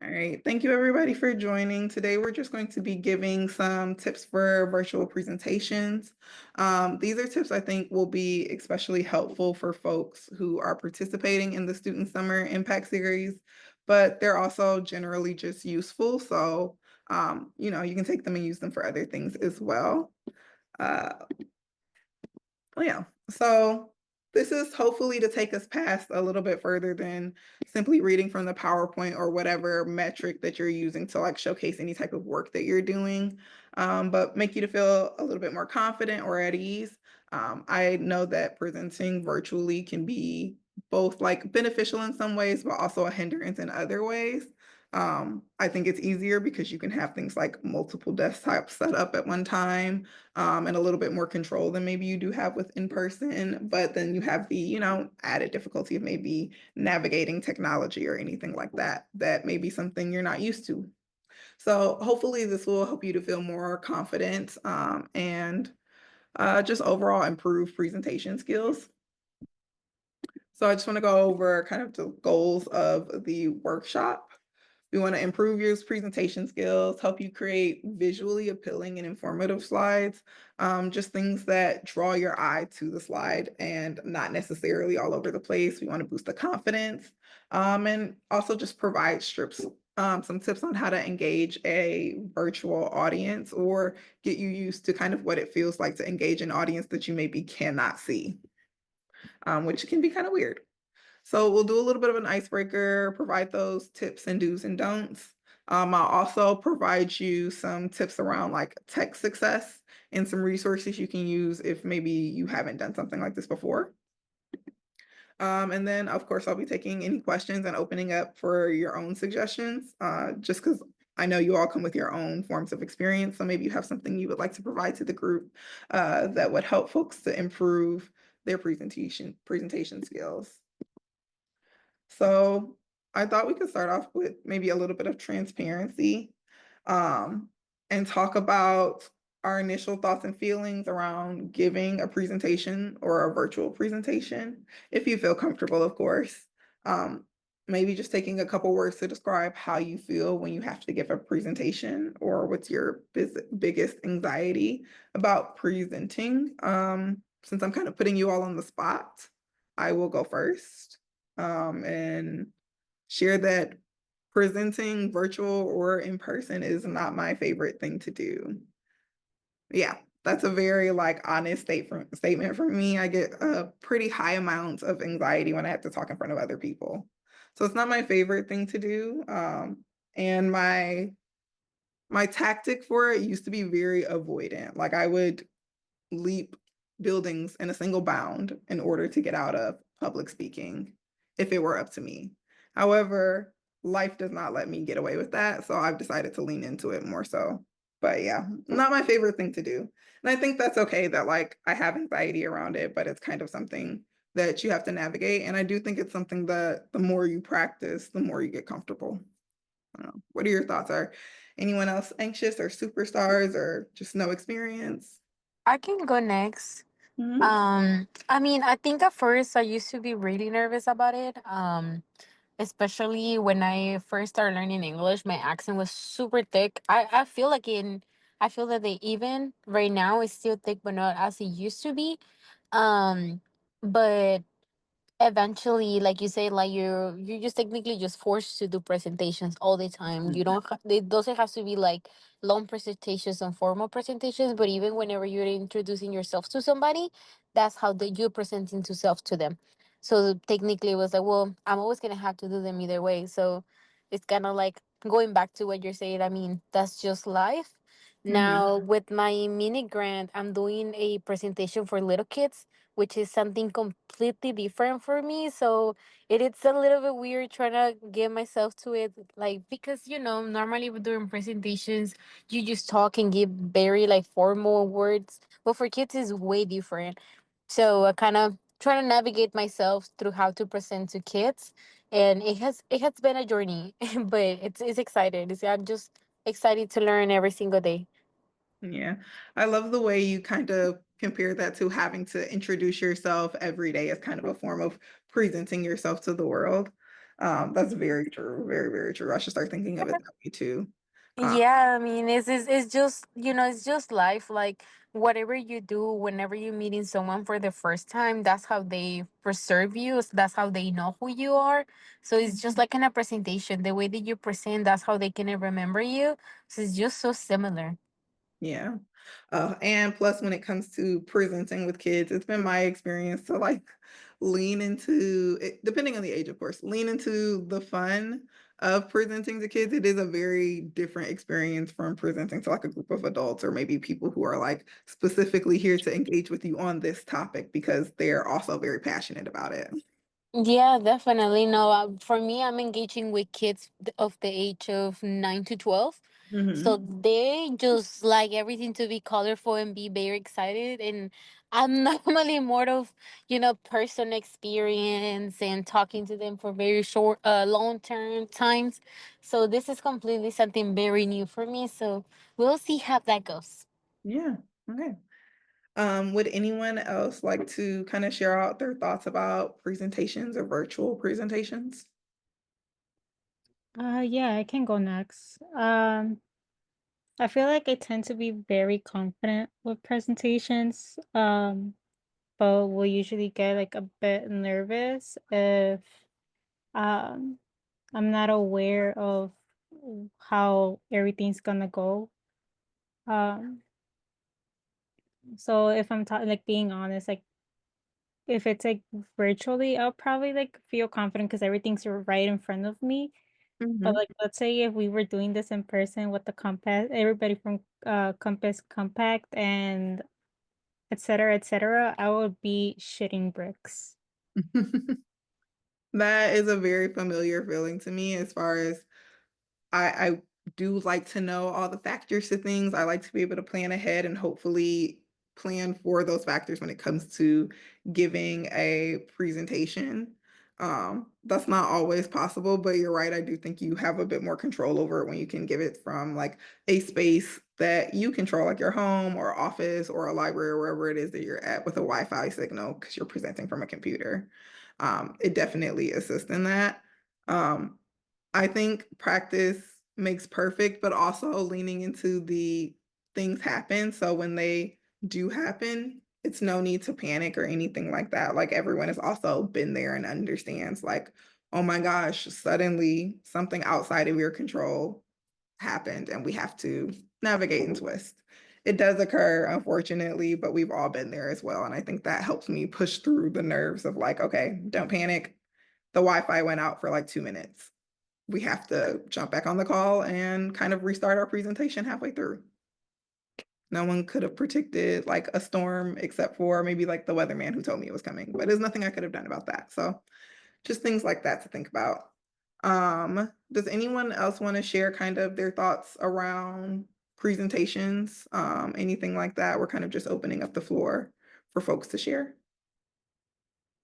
All right. Thank you everybody for joining. Today we're just going to be giving some tips for virtual presentations. These are tips I think will be especially helpful for folks who are participating in the Student Summer Impact Series, but they're also generally just useful. So, you can take them and use them for other things as well. Uh, yeah. So this is hopefully to take us past a little bit further than simply reading from the PowerPoint or whatever metric that you're using to like showcase any type of work that you're doing, but make you to feel a little bit more confident or at ease. I know that presenting virtually can be both like beneficial in some ways, but also a hindrance in other ways. I think it's easier because you can have things like multiple desktops set up at one time, and a little bit more control than maybe you do have with in person. But then you have the, added difficulty of maybe navigating technology or anything like that, that may be something you're not used to. So hopefully this will help you to feel more confident, and just overall improve presentation skills. So I just want to go over kind of the goals of the workshop. We want to improve your presentation skills, help you create visually appealing and informative slides, just things that draw your eye to the slide and not necessarily all over the place. We want to boost the confidence, and also just provide some tips on how to engage a virtual audience or get you used to kind of what it feels like to engage an audience that you maybe cannot see, which can be kind of weird. So we'll do a little bit of an icebreaker, provide those tips and do's and don'ts. I'll also provide you some tips around like tech success and some resources you can use if maybe you haven't done something like this before. And then, of course, I'll be taking any questions and opening up for your own suggestions, just because I know you all come with your own forms of experience. So maybe you have something you would like to provide to the group that would help folks to improve their presentation skills. So I thought we could start off with maybe a little bit of transparency, um, and talk about our initial thoughts and feelings around giving a presentation or a virtual presentation, if you feel comfortable, of course. Um, Maybe just taking a couple words to describe how you feel when you have to give a presentation or what's your biggest anxiety about presenting. Since I'm kind of putting you all on the spot, I will go first, and share that presenting virtual or in person is not my favorite thing to do. Yeah, that's a very like honest statement from me. I get a pretty high amount of anxiety when I have to talk in front of other people. So it's not my favorite thing to do. And my tactic for it used to be very avoidant. Like I would leap buildings in a single bound in order to get out of public speaking if it were up to me. However, life does not let me get away with that, so I've decided to lean into it more so. But yeah, not my favorite thing to do. And I think that's okay that like I have anxiety around it, but it's kind of something that you have to navigate. And I do think it's something that the more you practice, the more you get comfortable. I don't know. What are your thoughts? Are anyone else anxious or superstars or just no experience? I can go next. Mhm. I mean, I think at first I used to be really nervous about it. Especially when I first started learning English, my accent was super thick. I feel that they even right now is still thick, but not as it used to be. Um, but eventually, like you say, like you're just technically just forced to do presentations all the time. You don't it doesn't have to be like long presentations and formal presentations, but even whenever you're introducing yourself to somebody, that's how you're presenting to self to them. So technically it was like, well, I'm always gonna have to do them either way. So it's kind of like going back to what you're saying. I mean, that's just life. Mhm. Now with my mini grant, I'm doing a presentation for little kids, which is something completely different for me. So it is a little bit weird trying to get myself to it, like because normally we're doing presentations, you just talk and give very like formal words, but for kids it's way different. So I kind of trying to navigate myself through how to present to kids, and it has been a journey, but it's exciting. I'm just excited to learn every single day. Yeah, I love the way you kind of compare that to having to introduce yourself every day as kind of a form of presenting yourself to the world. That's very true. Very, very true. I should start thinking of it that way too. Um, Yeah, I mean, it's just, it's just life. Like, whatever you do, whenever you're meeting someone for the first time, that's how they preserve you. That's how they know who you are. So it's just like in a presentation, the way that you present, that's how they can remember you. So it's just so similar. yeah. And plus, when it comes to presenting with kids, it's been my experience to like lean into it, depending on the age, of course, lean into the fun of presenting to kids. It is a very different experience from presenting to like a group of adults or maybe people who are like specifically here to engage with you on this topic because they're also very passionate about it. Yeah, definitely. No, for me, I'm engaging with kids of the age of 9 to 12. So Hmm. they just like everything to be colorful and be very excited. And I'm normally more of, person experience and talking to them for very short, long term times. So this is completely something very new for me. So we'll see how that goes. Yeah. Okay. Would anyone else like to kind of share out their thoughts about presentations or virtual presentations? Yeah, I can go next. I feel like I tend to be very confident with presentations, but will usually get like a bit nervous if um I'm not aware of how everything's gonna go. Um, so if I'm like being honest, like if it's like virtually, I'll probably like feel confident because everything's right in front of me. But, Mhm. like, let's say if we were doing this in person with the Compass everybody from, Compass Compact and et cetera, I would be shitting bricks. That is a very familiar feeling to me as far as I do like to know all the factors to things. I like to be able to plan ahead and hopefully plan for those factors when it comes to giving a presentation. That's not always possible, but you're right. I do think you have a bit more control over it when you can give it from like a space that you control, like your home or office or a library or wherever it is that you're at with a Wi-Fi signal because you're presenting from a computer. It definitely assists in that. Um, I think practice makes perfect, but also leaning into the things happen. So when they do happen, it's no need to panic or anything like that. Like everyone has also been there and understands, like, oh my gosh, suddenly something outside of your control happened and we have to navigate and twist. It does occur, unfortunately, but we've all been there as well. And I think that helps me push through the nerves of like, okay, don't panic. The Wi-Fi went out for like 2 minutes. We have to jump back on the call and kind of restart our presentation halfway through. No one could have predicted like a storm except for maybe like the weatherman who told me it was coming, but there's nothing I could have done about that. So just things like that to think about. Does anyone else want to share kind of their thoughts around presentations? Anything like that? We're kind of just opening up the floor for folks to share.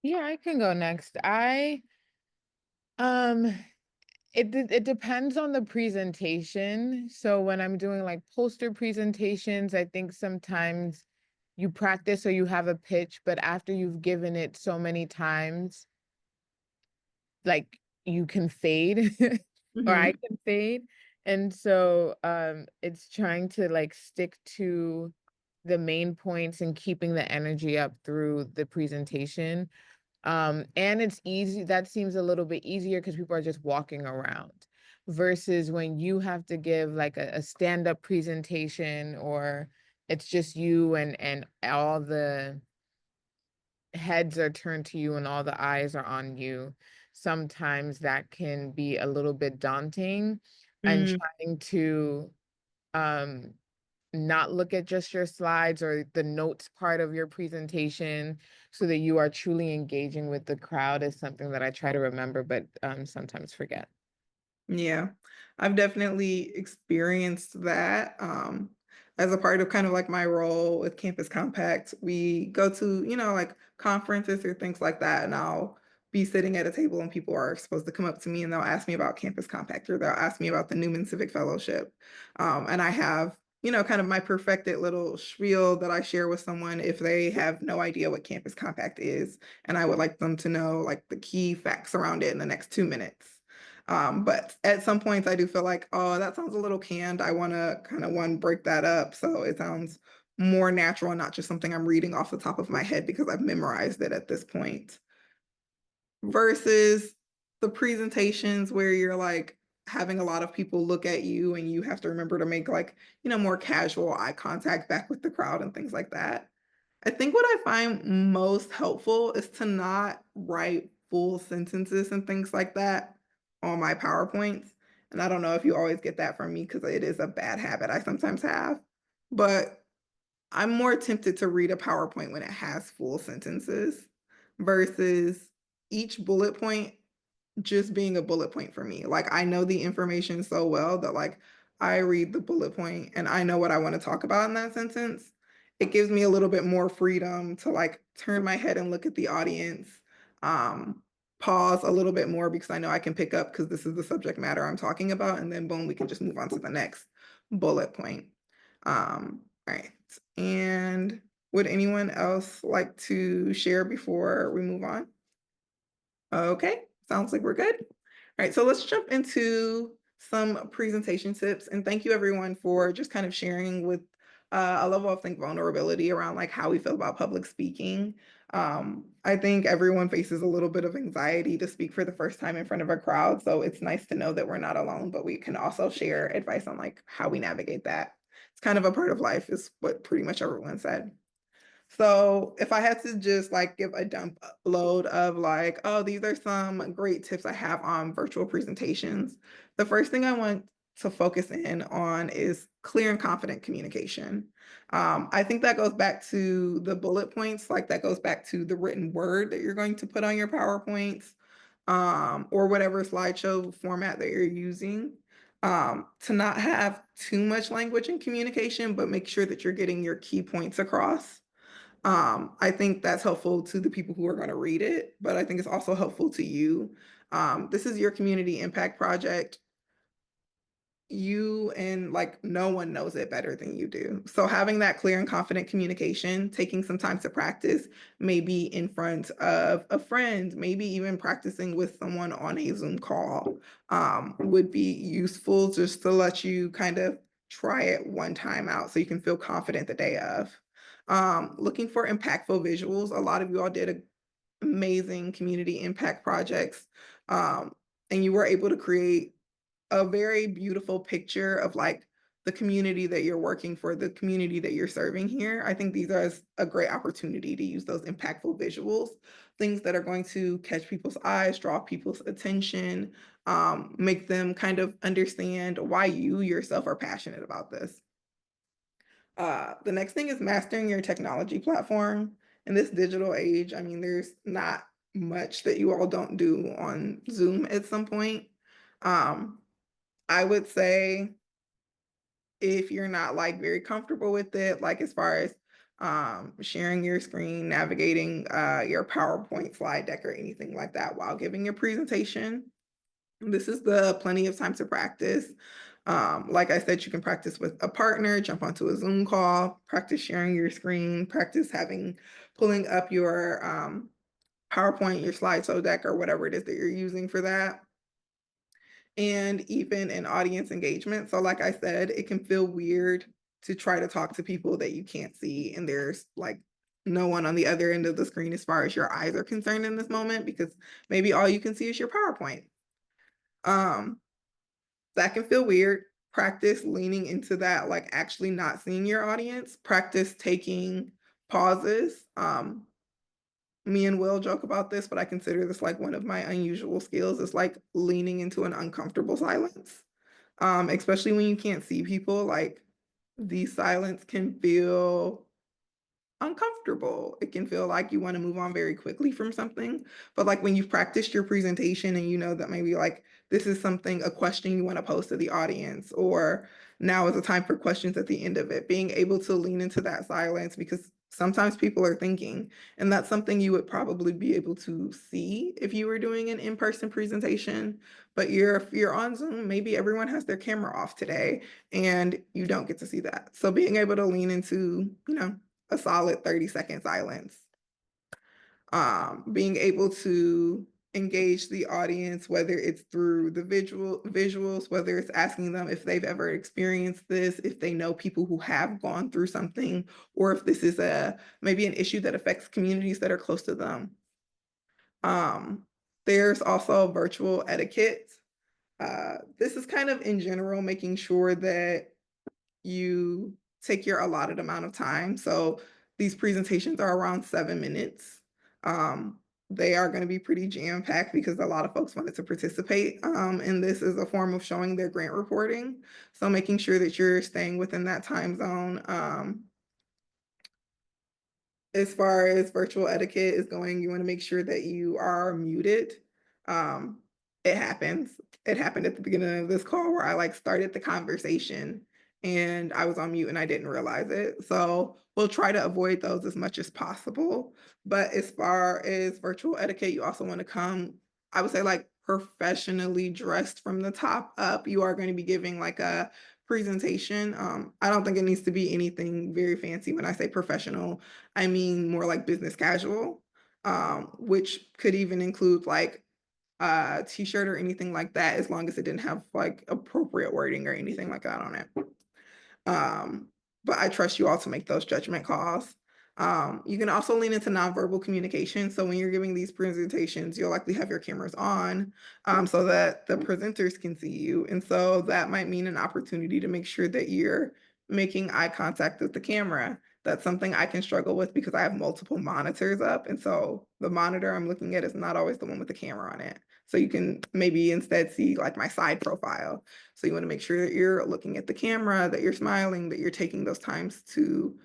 Yeah, I can go next. Um it depends on the presentation. So when I'm doing like poster presentations, I think sometimes you practice or you have a pitch, but after you've given it so many times, like you can fade or I Hmm. can fade. And so it's trying to like stick to the main points and keeping the energy up through the presentation. And it's easy, that seems a little bit easier because people are just walking around versus when you have to give like a stand-up presentation or it's just you and all the heads are turned to you and all the eyes are on you. Sometimes that can be a little bit daunting and Mm, trying to um not look at just your slides or the notes part of your presentation so that you are truly engaging with the crowd is something that I try to remember, but sometimes forget. yeah, I've definitely experienced that. As a part of kind of like my role with Campus Compact, we go to, like conferences or things like that, and I'll be sitting at a table and people are supposed to come up to me and they'll ask me about Campus Compact or they'll ask me about the Newman Civic Fellowship. And I have, kind of my perfected little spiel that I share with someone if they have no idea what Campus Compact is, and I would like them to know like the key facts around it in the next 2 minutes. But at some points I do feel like, oh, that sounds a little canned. I want to kind of break that up so it sounds more natural and not just something I'm reading off the top of my head because I've memorized it at this point. Versus the presentations where you're like having a lot of people look at you and you have to remember to make like, more casual eye contact back with the crowd and things like that. I think what I find most helpful is to not write full sentences and things like that on my PowerPoints. And I don't know if you always get that from me because it is a bad habit I sometimes have. But I'm more tempted to read a PowerPoint when it has full sentences versus each bullet point just being a bullet point for me. Like I know the information so well that like I read the bullet point and I know what I want to talk about in that sentence. It gives me a little bit more freedom to like turn my head and look at the audience, um, pause a little bit more because I know I can pick up because this is the subject matter I'm talking about, and then boom, we can just move on to the next bullet point. All right. And would anyone else like to share before we move on? Okay, sounds like we're good. All right, so let's jump into some presentation tips. And thank you everyone for just kind of sharing with a level of vulnerability around like how we feel about public speaking. I think everyone faces a little bit of anxiety to speak for the first time in front of a crowd. So it's nice to know that we're not alone, but we can also share advice on like how we navigate that. It's kind of a part of life is what pretty much everyone said. So if I had to just like give a dump load of like, oh, these are some great tips I have on virtual presentations. The first thing I want to focus in on is clear and confident communication. I think that goes back to the bullet points, like that goes back to the written word that you're going to put on your PowerPoints, or whatever slideshow format that you're using. To not have too much language in communication, but make sure that you're getting your key points across. I think that's helpful to the people who are going to read it, but I think it's also helpful to you. This is your community impact project. You and like no one knows it better than you do. So having that clear and confident communication, taking some time to practice, maybe in front of a friend, maybe even practicing with someone on a Zoom call, would be useful just to let you kind of try it one time out so you can feel confident the day of. Looking for impactful visuals. A lot of you all did amazing community impact projects, and you were able to create a very beautiful picture of like the community that you're working for, the community that you're serving here. I think these are a great opportunity to use those impactful visuals, things that are going to catch people's eyes, draw people's attention, make them kind of understand why you yourself are passionate about this. The next thing is mastering your technology platform. In this digital age, I mean, there's not much that you all don't do on Zoom at some point. I would say if you're not like very comfortable with it, like as far as sharing your screen, navigating your PowerPoint slide deck or anything like that while giving your presentation, this is the plenty of time to practice. Like I said, you can practice with a partner, jump onto a Zoom call, practice sharing your screen, practice pulling up your PowerPoint, your slideshow deck, or whatever it is that you're using for that. And even in audience engagement. So like I said, it can feel weird to try to talk to people that you can't see and there's like no one on the other end of the screen as far as your eyes are concerned in this moment because maybe all you can see is your PowerPoint. That can feel weird. Practice leaning into that, like actually not seeing your audience. Practice taking pauses. Me and Will joke about this, but I consider this like one of my unusual skills is like leaning into an uncomfortable silence. Especially when you can't see people, like the silence can feel uncomfortable. It can feel like you want to move on very quickly from something. But like when you've practiced your presentation and you know that maybe like this is something, a question you want to pose to the audience, or now is the time for questions at the end of it, being able to lean into that silence because sometimes people are thinking, and that's something you would probably be able to see if you were doing an in-person presentation. But if you're on Zoom, maybe everyone has their camera off today and you don't get to see that. So being able to lean into, a solid 30-second silence. Being able to engage the audience, whether it's through the visuals, whether it's asking them if they've ever experienced this, if they know people who have gone through something, or if this is maybe an issue that affects communities that are close to them. There's also virtual etiquette. This is kind of in general, making sure that you take your allotted amount of time. So these presentations are around 7 minutes. They are going to be pretty jam-packed because a lot of folks wanted to participate. And this is a form of showing their grant reporting. So making sure that you're staying within that time zone. As far as virtual etiquette is going, you want to make sure that you are muted. It happens. It happened at the beginning of this call where I started the conversation and I was on mute and I didn't realize it. So we'll try to avoid those as much as possible. But as far as virtual etiquette, you also want to come, I would say, professionally dressed from the top up. You are going to be giving a presentation. I don't think it needs to be anything very fancy. When I say professional, I mean more like business casual, which could even include a t-shirt or anything like that, as long as it didn't have appropriate wording or anything like that on it. But I trust you all to make those judgment calls. You can also lean into nonverbal communication. So when you're giving these presentations, you'll likely have your cameras on so that the presenters can see you. And so that might mean an opportunity to make sure that you're making eye contact with the camera. That's something I can struggle with because I have multiple monitors up. And so the monitor I'm looking at is not always the one with the camera on it. So you can maybe instead see my side profile. So you want to make sure that you're looking at the camera, that you're smiling, that you're taking those times to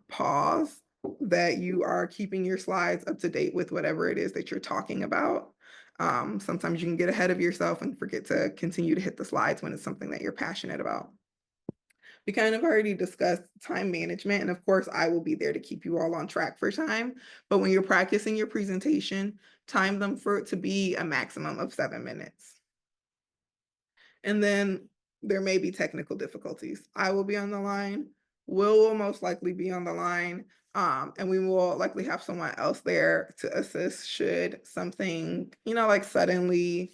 pause, that you are keeping your slides up to date with whatever it is that you're talking about. Sometimes you can get ahead of yourself and forget to continue to hit the slides when it's something that you're passionate about. We kind of already discussed time management, and of course, I will be there to keep you all on track for time. But when you're practicing your presentation, time them for it to be a maximum of 7 minutes. And then there may be technical difficulties. I will be on the line. Will most likely be on the line. And we will likely have someone else there to assist should something, suddenly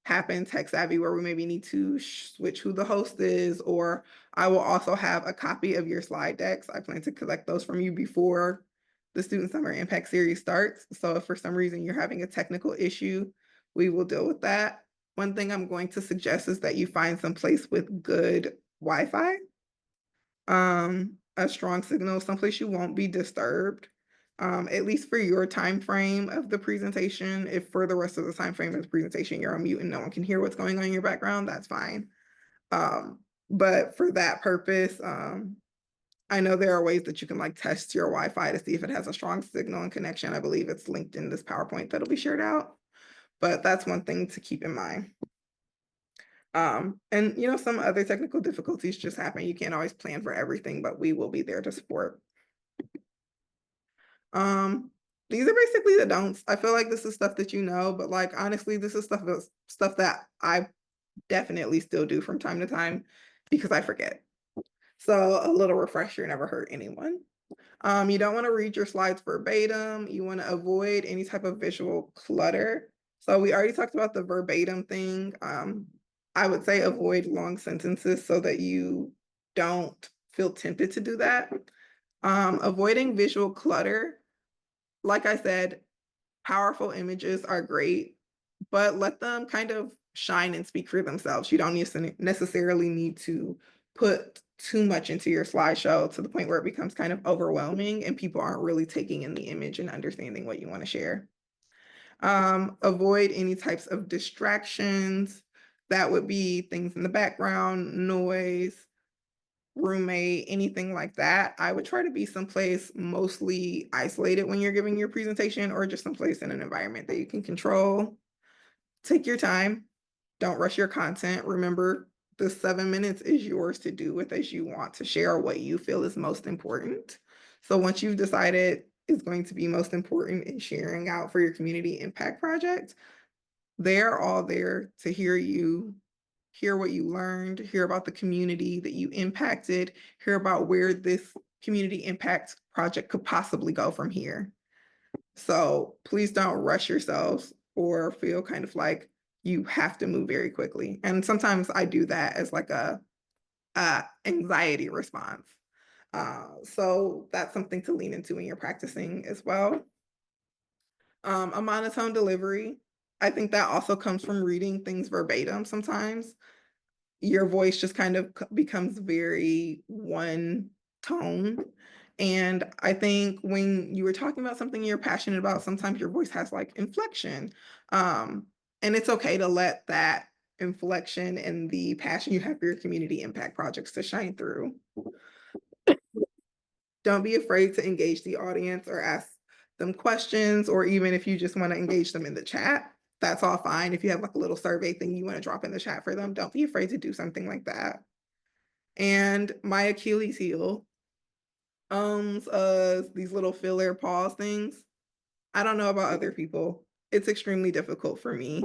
happen tech savvy where we maybe need to switch who the host is, or I will also have a copy of your slide decks. I plan to collect those from you before the Student Summer Impact Series starts. So if for some reason you're having a technical issue, we will deal with that. One thing I'm going to suggest is that you find some place with good Wi-Fi, a strong signal, someplace you won't be disturbed. At least for your time frame of the presentation. If for the rest of the time frame of the presentation you're on mute and no one can hear what's going on in your background, that's fine. But for that purpose, I know there are ways that you can test your Wi-Fi to see if it has a strong signal and connection. I believe it's linked in this PowerPoint that'll be shared out. But that's one thing to keep in mind. And some other technical difficulties just happen. You can't always plan for everything, but we will be there to support. These are basically the don'ts. I feel like this is stuff that but honestly, this is stuff that I definitely still do from time to time because I forget. So a little refresher never hurt anyone. You don't want to read your slides verbatim. You want to avoid any type of visual clutter. So we already talked about the verbatim thing. I would say avoid long sentences so that you don't feel tempted to do that. Avoiding visual clutter. Like I said, powerful images are great, but let them kind of shine and speak for themselves. You don't necessarily need to put too much into your slideshow to the point where it becomes kind of overwhelming and people aren't really taking in the image and understanding what you want to share. Avoid any types of distractions. That would be things in the background, noise, roommate, anything like that. I would try to be someplace mostly isolated when you're giving your presentation, or just someplace in an environment that you can control. Take your time. Don't rush your content. Remember, the 7 minutes is yours to do with as you want to share what you feel is most important. So once you've decided is going to be most important in sharing out for your community impact project, they're all there to hear you, hear what you learned, hear about the community that you impacted, hear about where this community impact project could possibly go from here. So please don't rush yourselves or feel kind of like you have to move very quickly. And sometimes I do that as like a anxiety response. So that's something to lean into when you're practicing as well. A monotone delivery. I think that also comes from reading things verbatim sometimes. Your voice just kind of becomes very one tone. And I think when you were talking about something you're passionate about, sometimes your voice has like inflection. And it's okay to let that inflection and the passion you have for your community impact projects to shine through. Don't be afraid to engage the audience or ask them questions, or even if you just want to engage them in the chat, that's all fine. If you have like a little survey thing you want to drop in the chat for them, don't be afraid to do something like that. And my Achilles heel, these little filler pause things. I don't know about other people. It's extremely difficult for me,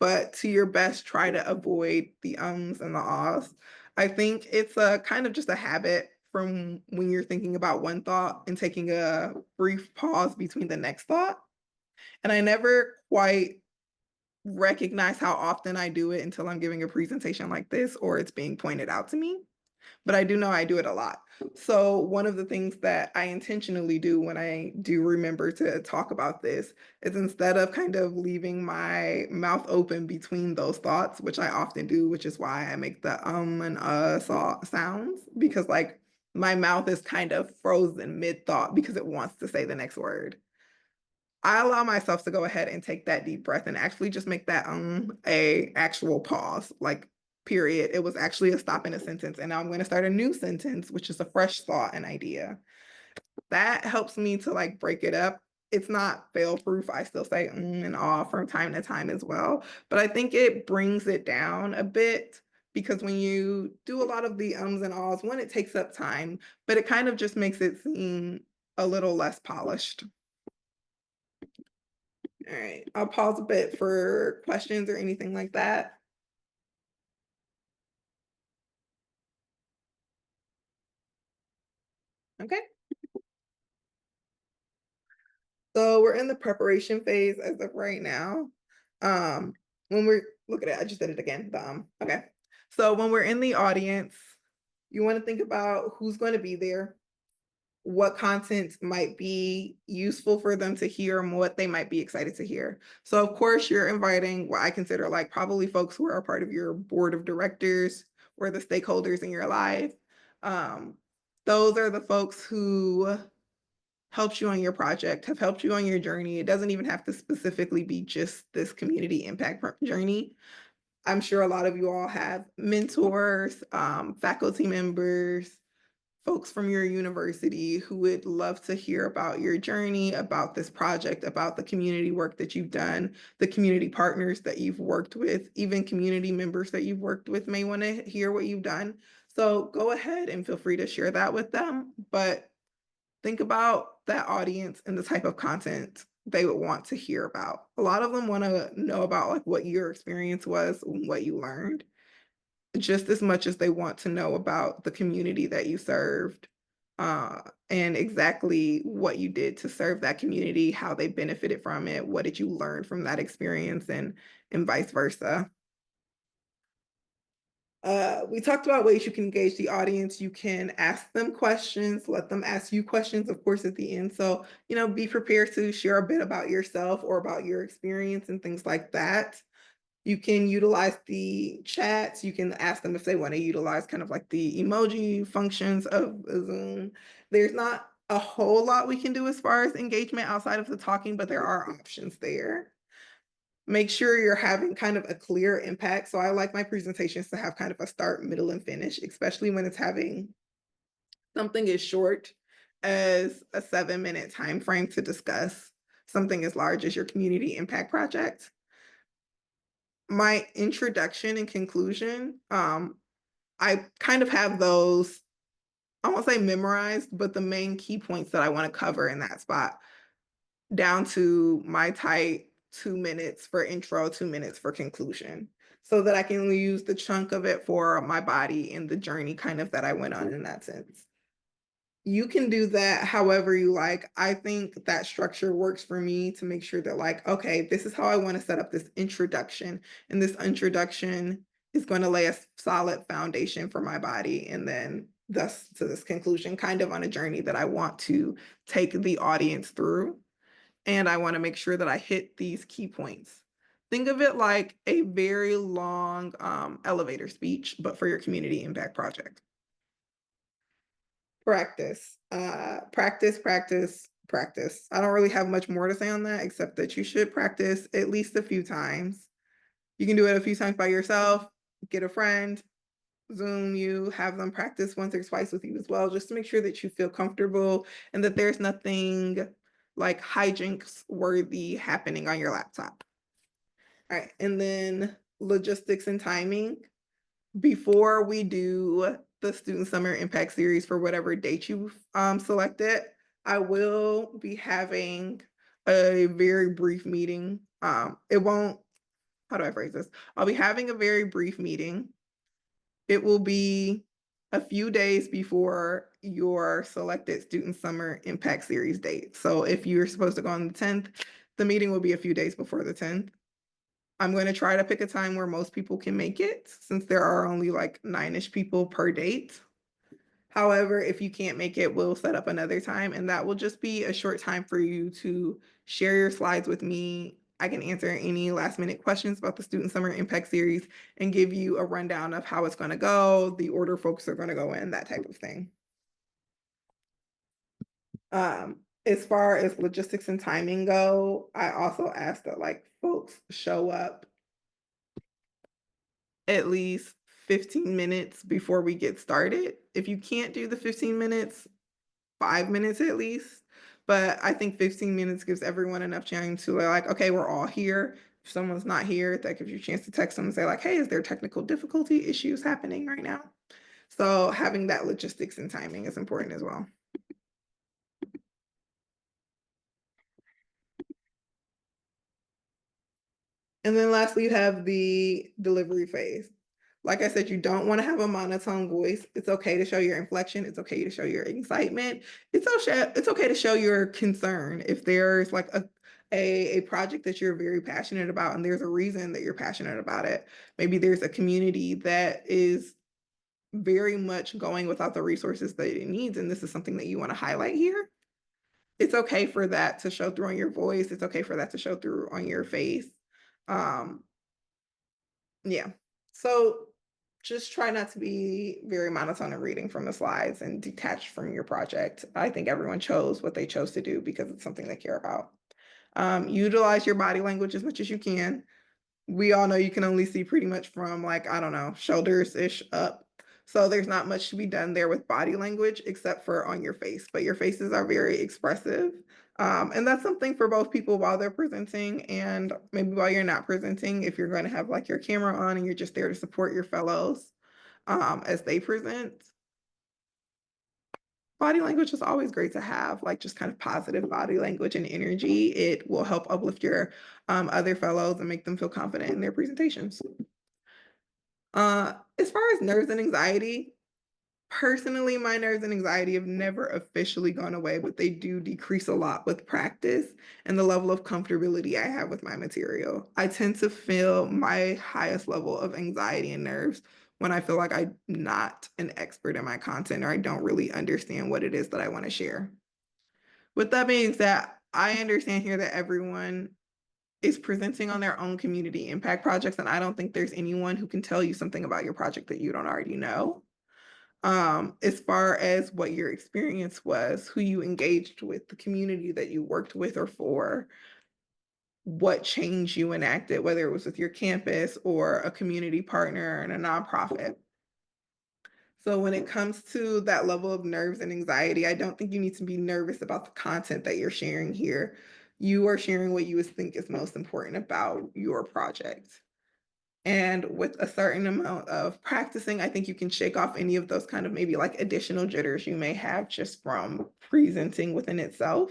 but to your best, try to avoid the ums and the ahs. I think it's a kind of just a habit from when you're thinking about one thought and taking a brief pause between the next thought. And I never quite recognize how often I do it until I'm giving a presentation like this or it's being pointed out to me. But I do know I do it a lot. So one of the things that I intentionally do when I do remember to talk about this is instead of kind of leaving my mouth open between those thoughts, which I often do, which is why I make the and sounds, because like my mouth is kind of frozen mid-thought because it wants to say the next word. I allow myself to go ahead and take that deep breath and actually just make that a actual pause, like period. It was actually a stop in a sentence. And now I'm going to start a new sentence, which is a fresh thought and idea. That helps me to like break it up. It's not fail proof. I still say and ah from time to time as well. But I think it brings it down a bit because when you do a lot of the ums and ahs, one, it takes up time, but it kind of just makes it seem a little less polished. All right, I'll pause a bit for questions or anything like that. Okay. So we're in the preparation phase as of right now. When we're, look at it, I just did it again. Okay. So when we're in the audience, you want to think about who's going to be there, what content might be useful for them to hear, and what they might be excited to hear. So of course you're inviting what I consider like probably folks who are part of your board of directors or the stakeholders in your life. Those are the folks who helped you on your project, have helped you on your journey. It doesn't even have to specifically be just this community impact journey. I'm sure a lot of you all have mentors, faculty members, folks from your university who would love to hear about your journey, about this project, about the community work that you've done, the community partners that you've worked with, even community members that you've worked with may want to hear what you've done. So go ahead and feel free to share that with them. But think about that audience and the type of content they would want to hear about. A lot of them want to know about like what your experience was, what you learned, just as much as they want to know about the community that you served, and exactly what you did to serve that community, how they benefited from it, what did you learn from that experience, and vice versa. We talked about ways you can engage the audience. You can ask them questions, let them ask you questions, of course, at the end. So, you know, be prepared to share a bit about yourself or about your experience and things like that. You can utilize the chats. You can ask them if they want to utilize kind of like the emoji functions of Zoom. There's not a whole lot we can do as far as engagement outside of the talking, but there are options there. Make sure you're having kind of a clear impact. So I like my presentations to have kind of a start, middle, and finish, especially when it's having something as short as a 7-minute time frame to discuss something as large as your community impact project. My introduction and conclusion, I kind of have those, I won't say memorized, but the main key points that I want to cover in that spot down to my tight 2 minutes for intro, 2 minutes for conclusion, so that I can use the chunk of it for my body and the journey kind of that I went on in that sense. You can do that however you like. I think that structure works for me to make sure that, like, okay, this is how I want to set up this introduction. And this introduction is going to lay a solid foundation for my body. And then thus to this conclusion, kind of on a journey that I want to take the audience through. And I want to make sure that I hit these key points. Think of it like a very long elevator speech, but for your community impact project. Practice, practice, practice, practice. I don't really have much more to say on that, except that you should practice at least a few times. You can do it a few times by yourself, get a friend, Zoom you, have them practice once or twice with you as well, just to make sure that you feel comfortable and that there's nothing like hijinks worthy happening on your laptop. All right, and then logistics and timing. Before we do the Student Summer Impact Series for whatever date you've selected, I will be having a very brief meeting. It won't, how do I phrase this? I'll be having a very brief meeting. It will be a few days before your selected Student Summer Impact Series date. So if you're supposed to go on the 10th, the meeting will be a few days before the 10th. I'm going to try to pick a time where most people can make it, since there are only like 9-ish people per date. However, if you can't make it, we'll set up another time, and that will just be a short time for you to share your slides with me. I can answer any last minute questions about the Student Summer Impact Series and give you a rundown of how it's going to go, the order folks are going to go in, that type of thing. As far as logistics and timing go, I also ask that like folks show up at least 15 minutes before we get started. If you can't do the 15 minutes, 5 minutes at least. But I think 15 minutes gives everyone enough time to like, okay, we're all here. If someone's not here, that gives you a chance to text them and say like, hey, is there technical difficulty issues happening right now? So having that logistics and timing is important as well. And then lastly, you have the delivery phase. Like I said, you don't want to have a monotone voice. It's okay to show your inflection. It's okay to show your excitement. It's okay to show your concern. If there's like a project that you're very passionate about and there's a reason that you're passionate about it. Maybe there's a community that is very much going without the resources that it needs, and this is something that you want to highlight here. It's okay for that to show through on your voice. It's okay for that to show through on your face. Yeah. So just try not to be very monotone in reading from the slides and detached from your project. I think everyone chose what they chose to do because it's something they care about. Utilize your body language as much as you can. We all know you can only see pretty much from like, I don't know, shoulders-ish up. So there's not much to be done there with body language except for on your face, but your faces are very expressive. And that's something for both people while they're presenting and maybe while you're not presenting, if you're going to have like your camera on and you're just there to support your fellows as they present. Body language is always great to have, like just kind of positive body language and energy. It will help uplift your other fellows and make them feel confident in their presentations. As far as nerves and anxiety, personally, my nerves and anxiety have never officially gone away, but they do decrease a lot with practice and the level of comfortability I have with my material. I tend to feel my highest level of anxiety and nerves when I feel like I'm not an expert in my content or I don't really understand what it is that I want to share. With that being said, I understand here that everyone is presenting on their own community impact projects, and I don't think there's anyone who can tell you something about your project that you don't already know. As far as what your experience was, who you engaged with, the community that you worked with or for, what change you enacted, whether it was with your campus or a community partner and a nonprofit. So when it comes to that level of nerves and anxiety, I don't think you need to be nervous about the content that you're sharing here. You are sharing what you think is most important about your project. And with a certain amount of practicing, I think you can shake off any of those kind of maybe like additional jitters you may have just from presenting within itself.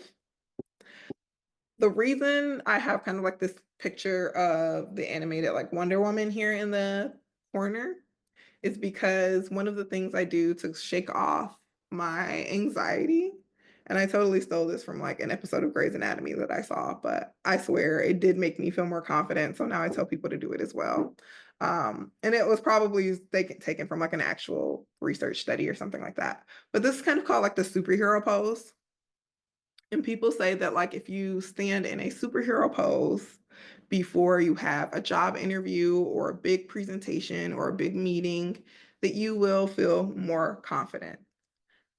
The reason I have kind of like this picture of the animated like Wonder Woman here in the corner is because one of the things I do to shake off my anxiety. And I totally stole this from like an episode of Grey's Anatomy that I saw, but I swear it did make me feel more confident. So now I tell people to do it as well. And it was probably taken from like an actual research study or something like that. But this is kind of called like the superhero pose. And people say that like if you stand in a superhero pose before you have a job interview or a big presentation or a big meeting, that you will feel more confident.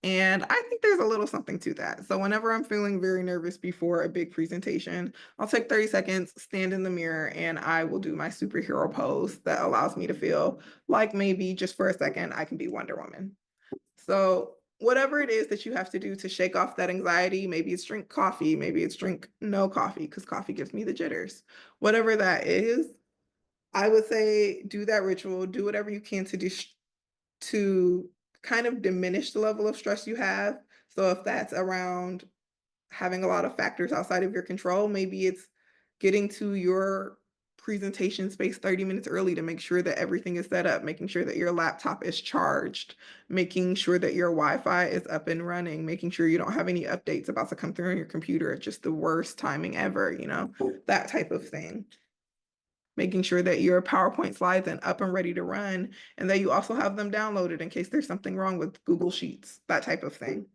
And I think there's a little something to that. So whenever I'm feeling very nervous before a big presentation, I'll take 30 seconds, stand in the mirror, and I will do my superhero pose that allows me to feel like maybe just for a second I can be Wonder Woman. So whatever it is that you have to do to shake off that anxiety, maybe it's drink coffee, maybe it's drink no coffee because coffee gives me the jitters. Whatever that is, I would say do that ritual, do whatever you can to kind of diminish the level of stress you have. So if that's around having a lot of factors outside of your control, maybe it's getting to your presentation space 30 minutes early to make sure that everything is set up, making sure that your laptop is charged, making sure that your Wi-Fi is up and running, making sure you don't have any updates about to come through on your computer at just the worst timing ever, you know, that type of thing. Making sure that your PowerPoint slides are up and ready to run, and that you also have them downloaded in case there's something wrong with Google Sheets, that type of thing.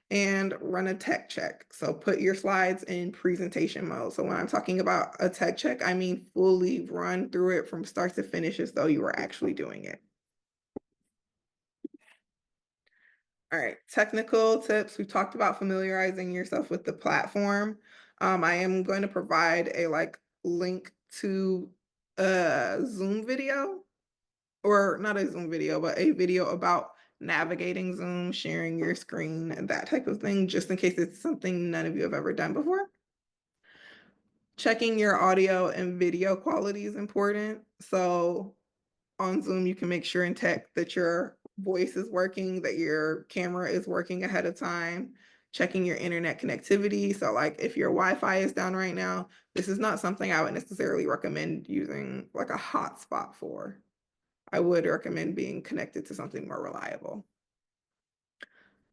And run a tech check. So put your slides in presentation mode. So when I'm talking about a tech check, I mean fully run through it from start to finish as though you were actually doing it. All right, technical tips. We talked about familiarizing yourself with the platform. I am going to provide a link to a Zoom video, or not a Zoom video, but a video about navigating Zoom, sharing your screen, and that type of thing, just in case it's something none of you have ever done before. Checking your audio and video quality is important. So on Zoom, you can make sure in tech that your voice is working, that your camera is working ahead of time, checking your internet connectivity. So like if your Wi-Fi is down right now, this is not something I would necessarily recommend using like a hotspot for. I would recommend being connected to something more reliable.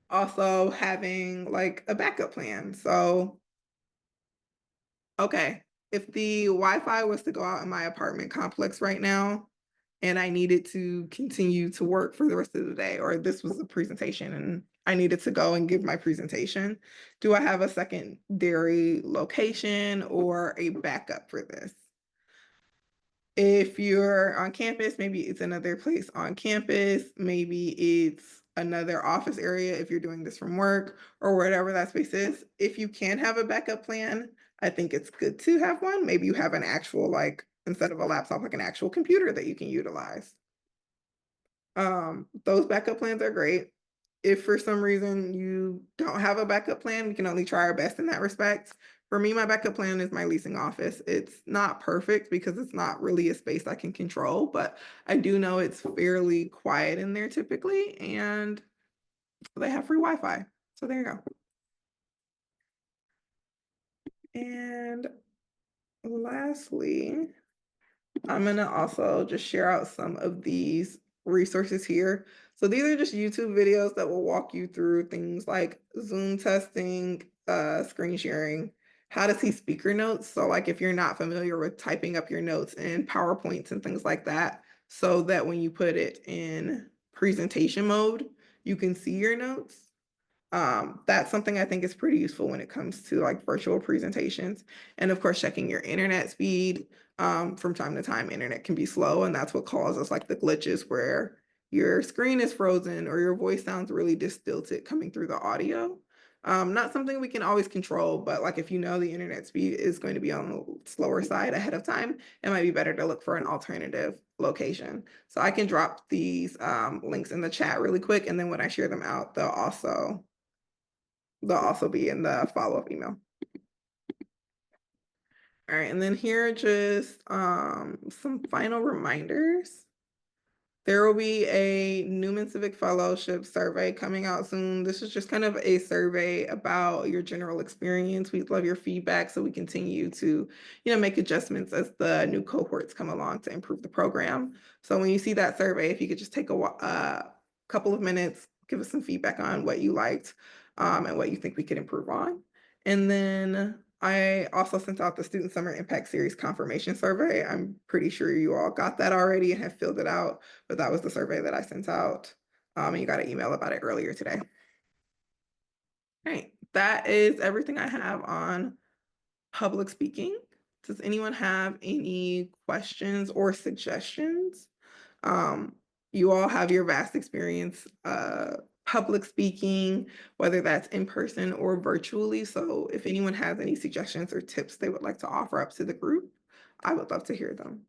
Also having like a backup plan. So, okay, if the Wi-Fi was to go out in my apartment complex right now, and I needed to continue to work for the rest of the day, or this was a presentation and I needed to go and give my presentation, do I have a secondary location or a backup for this? If you're on campus, maybe it's another place on campus, maybe it's another office area if you're doing this from work or whatever that space is. If you can have a backup plan, I think it's good to have one. Maybe you have an actual, like, instead of a laptop, like an actual computer that you can utilize. Those backup plans are great. If for some reason you don't have a backup plan, we can only try our best in that respect. For me, my backup plan is my leasing office. It's not perfect because it's not really a space I can control, but I do know it's fairly quiet in there typically, and they have free Wi-Fi. So there you go. And lastly, I'm going to also just share out some of these resources here. So these are just YouTube videos that will walk you through things like Zoom testing, screen sharing, how to see speaker notes. So like if you're not familiar with typing up your notes in PowerPoints and things like that, so that when you put it in presentation mode, you can see your notes. That's something I think is pretty useful when it comes to like virtual presentations. And of course, checking your internet speed. From time to time, internet can be slow, and that's what causes like the glitches where your screen is frozen or your voice sounds really distorted coming through the audio. Not something we can always control, but like if you know the internet speed is going to be on the slower side ahead of time, it might be better to look for an alternative location. So I can drop these links in the chat really quick, and then when I share them out, they'll also be in the follow-up email. All right, and then here are just some final reminders. There will be a Newman Civic Fellowship survey coming out soon. This is just kind of a survey about your general experience. We'd love your feedback so we continue to, make adjustments as the new cohorts come along to improve the program. So when you see that survey, if you could just take a couple of minutes, give us some feedback on what you liked and what you think we could improve on. And then I also sent out the Student Summer Impact Series confirmation survey. I'm pretty sure you all got that already and have filled it out, but that was the survey that I sent out. And you got an email about it earlier today. All right, that is everything I have on public speaking. Does anyone have any questions or suggestions? You all have your vast experience public speaking, whether that's in person or virtually. So if anyone has any suggestions or tips they would like to offer up to the group, I would love to hear them.